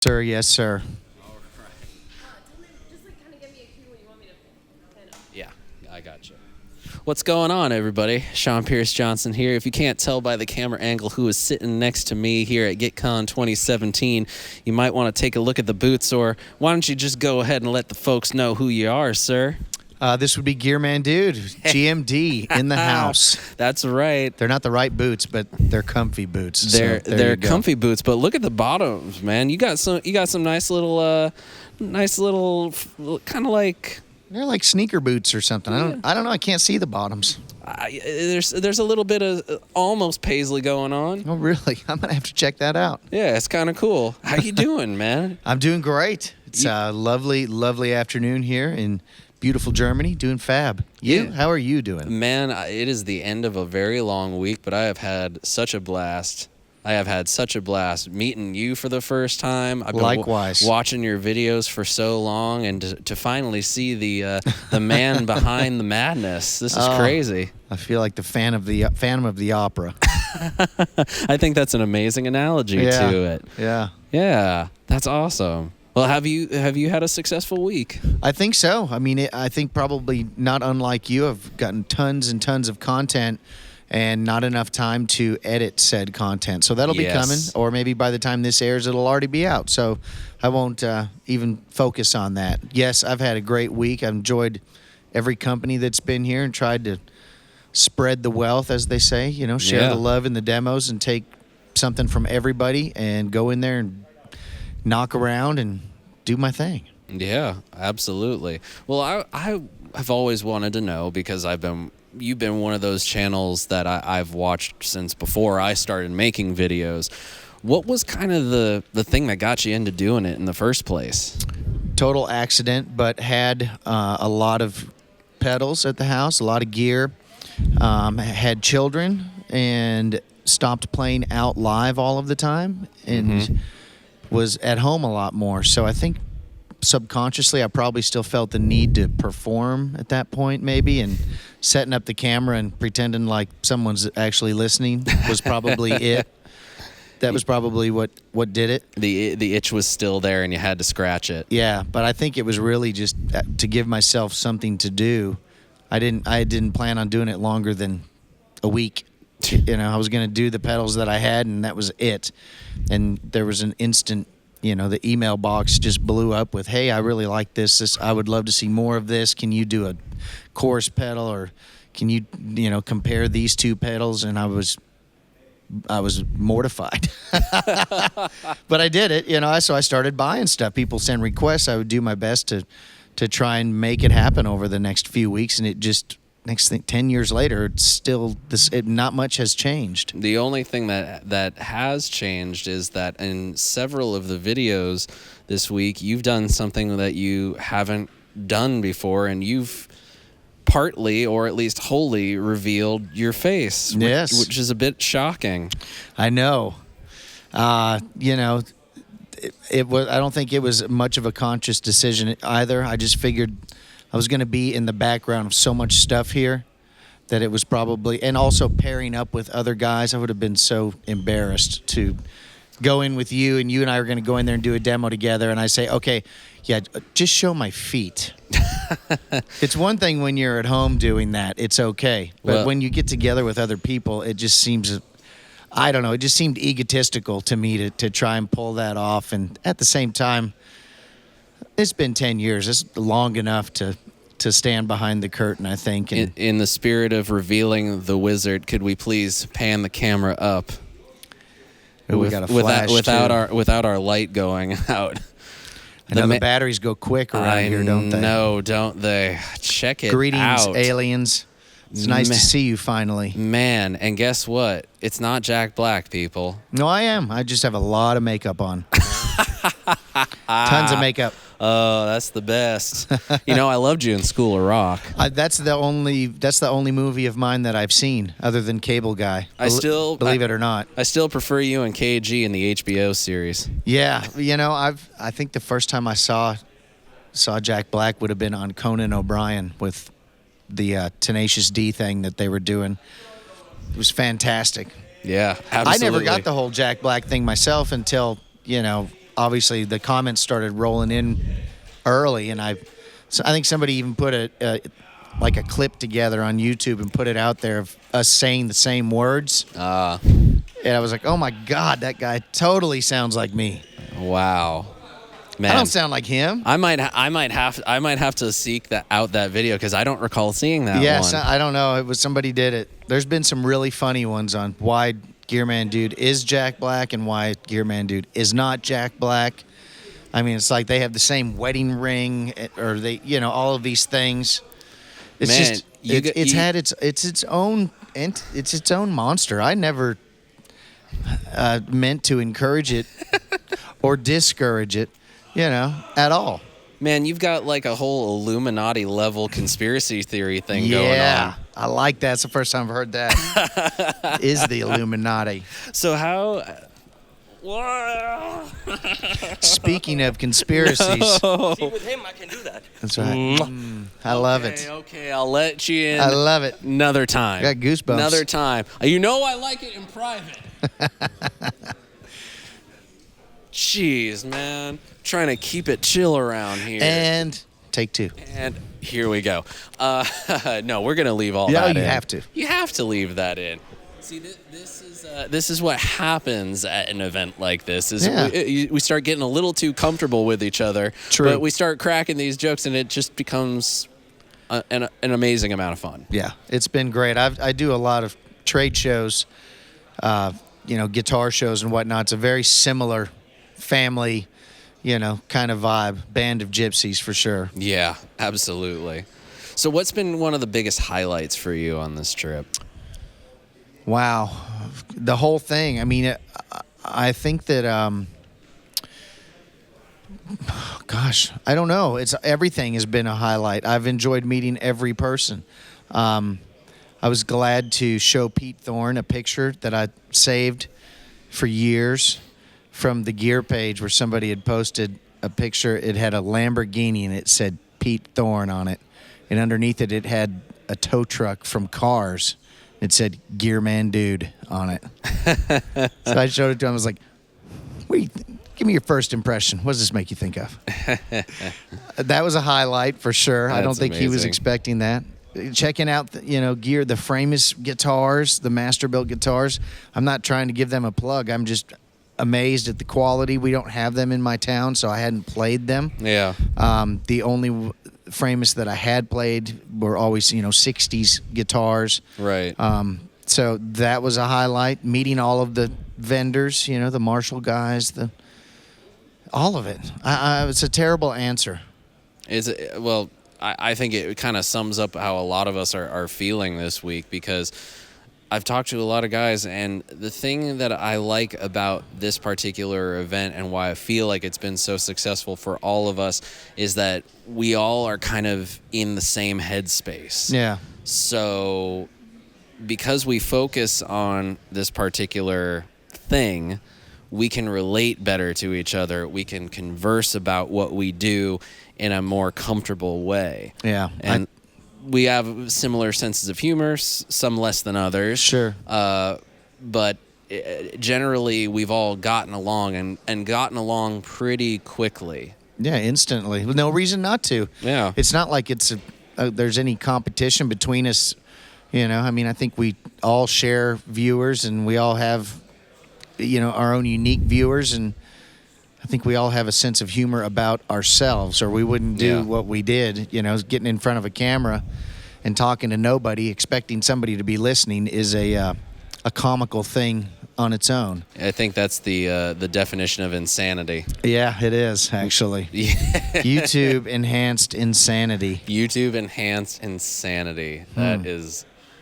Sir, yes, sir. Just like kind of give me a cue when you want me to pin up. Yeah, I got you. What's going on, everybody? Sean Pierce Johnson here. If you can't tell by the camera angle who is sitting next to me here at GuitCon 2017, you might want to take a look at the boots, or why don't you just go ahead and let the folks know who you are, sir? This would be GearMannDude, GMD, in the house. That's right. They're not the right boots, but they're comfy boots. They're comfy boots, but look at the bottoms, man. You got some nice little kind of like. They're like sneaker boots or something. I don't know. I can't see the bottoms. There's a little bit of almost paisley going on. Oh, really? I'm gonna have to check that out. Yeah, it's kind of cool. How you doing, man? I'm doing great. It's a lovely afternoon here in beautiful Germany. Doing fab. You? Yeah. How are you doing? Man, it is the end of a very long week, but I have had such a blast. Meeting you for the first time. I've been Likewise. Watching your videos for so long, and to finally see the man behind the madness. This is crazy. I feel like the Phantom of the Opera. I think that's an amazing analogy to it. Yeah. Yeah, that's awesome. Well, have you had a successful week? I think so. I mean, I think probably not unlike you. I've gotten tons and tons of content and not enough time to edit said content. So that'll be coming, or maybe by the time this airs, it'll already be out. So I won't even focus on that. Yes, I've had a great week. I've enjoyed every company that's been here and tried to spread the wealth, as they say, share the love in the demos and take something from everybody and go in there and knock around and do my thing. Yeah, absolutely. Well, I have always wanted to know, because you've been one of those channels that I've watched since before I started making videos. What was kind of the thing that got you into doing it in the first place? Total accident, but had a lot of pedals at the house, a lot of gear, had children, and stopped playing out live all of the time, and was at home a lot more. So I think subconsciously I probably still felt the need to perform at that point, maybe, and setting up the camera and pretending like someone's actually listening was probably it. That was probably what did it. The itch was still there and you had to scratch it. Yeah, but I think it was really just to give myself something to do. I didn't plan on doing it longer than a week. I was going to do the pedals that I had, and that was it. And there was an instant, the email box just blew up with, "Hey, I really like this. I would love to see more of this. Can you do a chorus pedal, or can you, compare these two pedals?" And I was mortified. But I did it, so I started buying stuff. People send requests. I would do my best to try and make it happen over the next few weeks, and it just... Next thing, 10 years later, it's still not much has changed. The only thing that has changed is that in several of the videos this week, you've done something that you haven't done before, and you've partly, or at least wholly, revealed your face. Yes, which is a bit shocking. I know. It was. I don't think it was much of a conscious decision either. I just figured I was going to be in the background of so much stuff here that it was probably, and also pairing up with other guys, I would have been so embarrassed to go in with you, and you and I were going to go in there and do a demo together, and I say, okay, yeah, just show my feet. It's one thing when you're at home doing that, it's okay. But when you get together with other people, it just seems, I don't know, it just seemed egotistical to me to try and pull that off. And at the same time, it's been 10 years. It's long enough to stand behind the curtain, I think. And in the spirit of revealing the wizard, could we please pan the camera up? We got a flash without our light going out. I know the batteries go quick around here, don't they? No, don't they? Check it Greetings, out. Aliens. It's nice to see you finally. Man, and guess what? It's not Jack Black, people. No, I am. I just have a lot of makeup on. Tons of makeup. Oh, that's the best. I loved you in School of Rock. That's the only movie of mine that I've seen other than Cable Guy. Believe it or not. I still prefer you and KG in the HBO series. Yeah, I think the first time I saw Jack Black would have been on Conan O'Brien with the Tenacious D thing that they were doing. It was fantastic. Yeah, absolutely. I never got the whole Jack Black thing myself until, obviously the comments started rolling in early, and I think somebody even put a clip together on YouTube and put it out there of us saying the same words. And I was like, oh my God, that guy totally sounds like me. Wow. Man, I don't sound like him. I might have to seek out that video because I don't recall seeing that Yes, one. I don't know. It was somebody did it. There's been some really funny ones on why GearMannDude is Jack Black and why GearMannDude is not Jack Black. I mean, it's like they have the same wedding ring, or they, all of these things. It's Man, just it's its own monster. I never meant to encourage it or discourage it, at all. Man, you've got like a whole Illuminati level conspiracy theory thing going on. Yeah, I like that. It's the first time I've heard that. Is the Illuminati. So how... Speaking of conspiracies. No. See, with him, I can do that. That's right. I love it. Okay, I'll let you in. I love it. Another time. I got goosebumps. Another time. I like it in private. Jeez, man. Trying to keep it chill around here. And take two. And here we go. No, we're going to leave all Yeah, that in. you have to. You have to leave that in. See, this is what happens at an event like this. We start getting a little too comfortable with each other. True. But we start cracking these jokes, and it just becomes an amazing amount of fun. Yeah, it's been great. I do a lot of trade shows, guitar shows and whatnot. It's a very similar family, kind of vibe. Band of gypsies for sure. Yeah, absolutely. So what's been one of the biggest highlights for you on this trip? Wow. The whole thing. I mean, I think that, gosh, I don't know. Everything has been a highlight. I've enjoyed meeting every person. I was glad to show Pete Thorne a picture that I saved for years from the gear page where somebody had posted a picture. It had a Lamborghini and it said Pete Thorne on it. And underneath it, it had a tow truck from Cars. It said GearMannDude on it. So I showed it to him. I was like, give me your first impression. What does this make you think of? That was a highlight for sure. I don't think he was expecting that. Checking out, the Framus guitars, the Masterbuilt guitars. I'm not trying to give them a plug. I'm just amazed at the quality. We don't have them in my town, so I hadn't played them. Yeah. The only Framus that I had played were always, 60s guitars. Right. So that was a highlight. Meeting all of the vendors, the Marshall guys, all of it. It's a terrible answer. Well, I think it kind of sums up how a lot of us are feeling this week, because I've talked to a lot of guys, and the thing that I like about this particular event and why I feel like it's been so successful for all of us is that we all are kind of in the same headspace. Yeah. So because we focus on this particular thing, we can relate better to each other. We can converse about what we do in a more comfortable way. Yeah. And we have similar senses of humor, some less than others. Sure. But generally, we've all gotten along and gotten along pretty quickly. Yeah, instantly. With no reason not to. Yeah. It's not like there's any competition between us. I mean, I think we all share viewers, and we all have, our own unique viewers, and I think we all have a sense of humor about ourselves, or we wouldn't do what we did. Getting in front of a camera and talking to nobody, expecting somebody to be listening is a comical thing on its own. I think that's the definition of insanity. Yeah, it is, actually. YouTube enhanced insanity. YouTube enhanced insanity.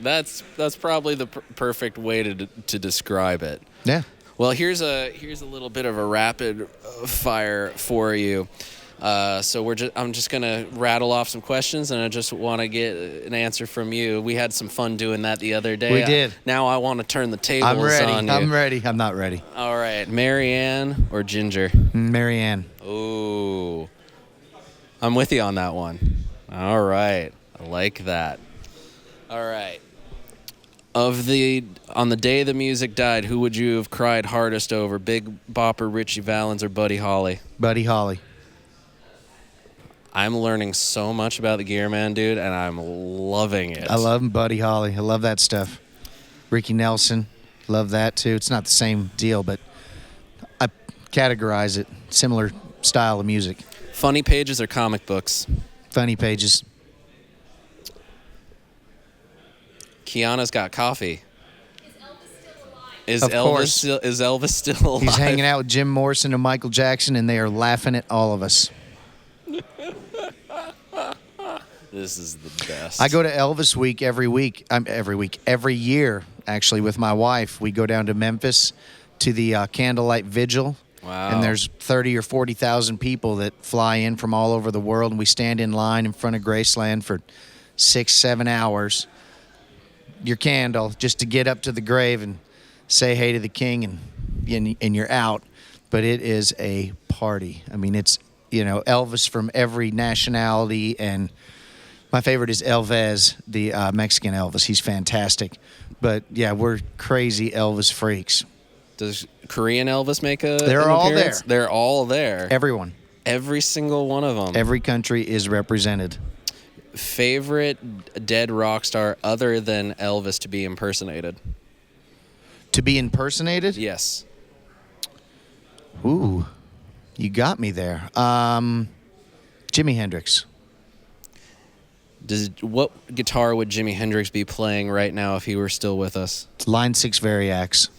That's probably the perfect way to describe it. Yeah. Well, here's a little bit of a rapid fire for you. So I'm just gonna rattle off some questions, and I just want to get an answer from you. We had some fun doing that the other day. We did. Now I want to turn the tables I'm ready. on you. I'm ready. I'm not ready. All right, Marianne or Ginger? Marianne. Ooh, I'm with you on that one. All right, I like that. All right. On the day the music died, who would you have cried hardest over? Big Bopper, Richie Valens, or Buddy Holly? Buddy Holly. I'm learning so much about the GearMannDude, and I'm loving it. I love Buddy Holly. I love that stuff. Ricky Nelson, love that too. It's not the same deal, but I categorize it similar style of music. Funny pages or comic books? Funny pages. Kiana's got coffee. Is Elvis still alive? Is Elvis still alive? He's hanging out with Jim Morrison and Michael Jackson, and they are laughing at all of us. This is the best. I go to Elvis Week every year, actually, with my wife. We go down to Memphis to the candlelight vigil. Wow. And there's 30 or 40,000 people that fly in from all over the world, and we stand in line in front of Graceland for 6-7 hours. Your candle, just to get up to the grave and say hey to the king, and you're out. But it is a party. I mean, it's, Elvis from every nationality, and my favorite is Elvis, the Mexican Elvis. He's fantastic. But, yeah, we're crazy Elvis freaks. Does Korean Elvis make an They're all appearance? there. They're all there. Everyone. Every single one of them. Every country is represented. Favorite dead rock star other than Elvis to be impersonated? To be impersonated? Yes. Ooh, you got me there. Jimi Hendrix. What guitar would Jimi Hendrix be playing right now if he were still with us? Line 6 Variax.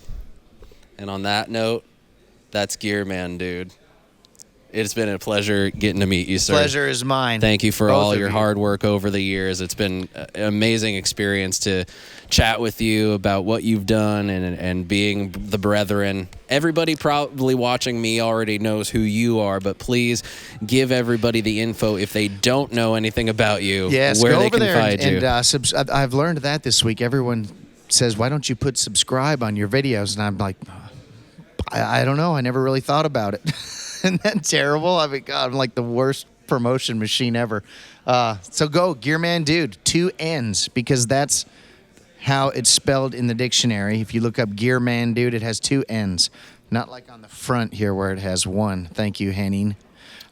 And on that note, that's GearMannDude. It's been a pleasure getting to meet you, sir. Pleasure is mine. Thank you for Both all of your you. hard work over the years. It's been an amazing experience to chat with you about what you've done and being the brethren. Everybody probably watching me already knows who you are, but please give everybody the info if they don't know anything about you, Yes, where go they over can there find you. and I've learned that this week. Everyone says, why don't you put subscribe on your videos? And I'm like, I don't know. I never really thought about it. Isn't that terrible? I mean, God, I'm like the worst promotion machine ever. So go, GearMannDude, 2 N's, because that's how it's spelled in the dictionary. If you look up GearMannDude, it has 2 N's. Not like on the front here where it has 1. Thank you, Henning.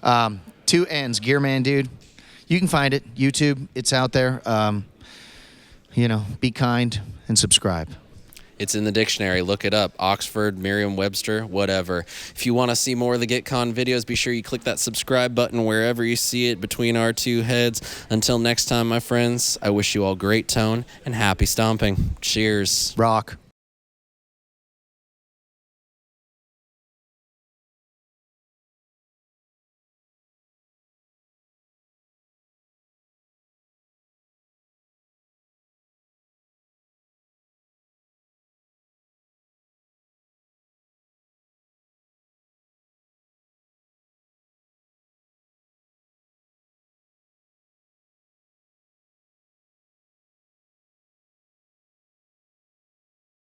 2 N's, GearMannDude. You can find it. YouTube, it's out there. Be kind and subscribe. It's in the dictionary. Look it up. Oxford, Merriam-Webster, whatever. If you want to see more of the GuitCon videos, be sure you click that subscribe button wherever you see it between our two heads. Until next time, my friends, I wish you all great tone and happy stomping. Cheers. Rock.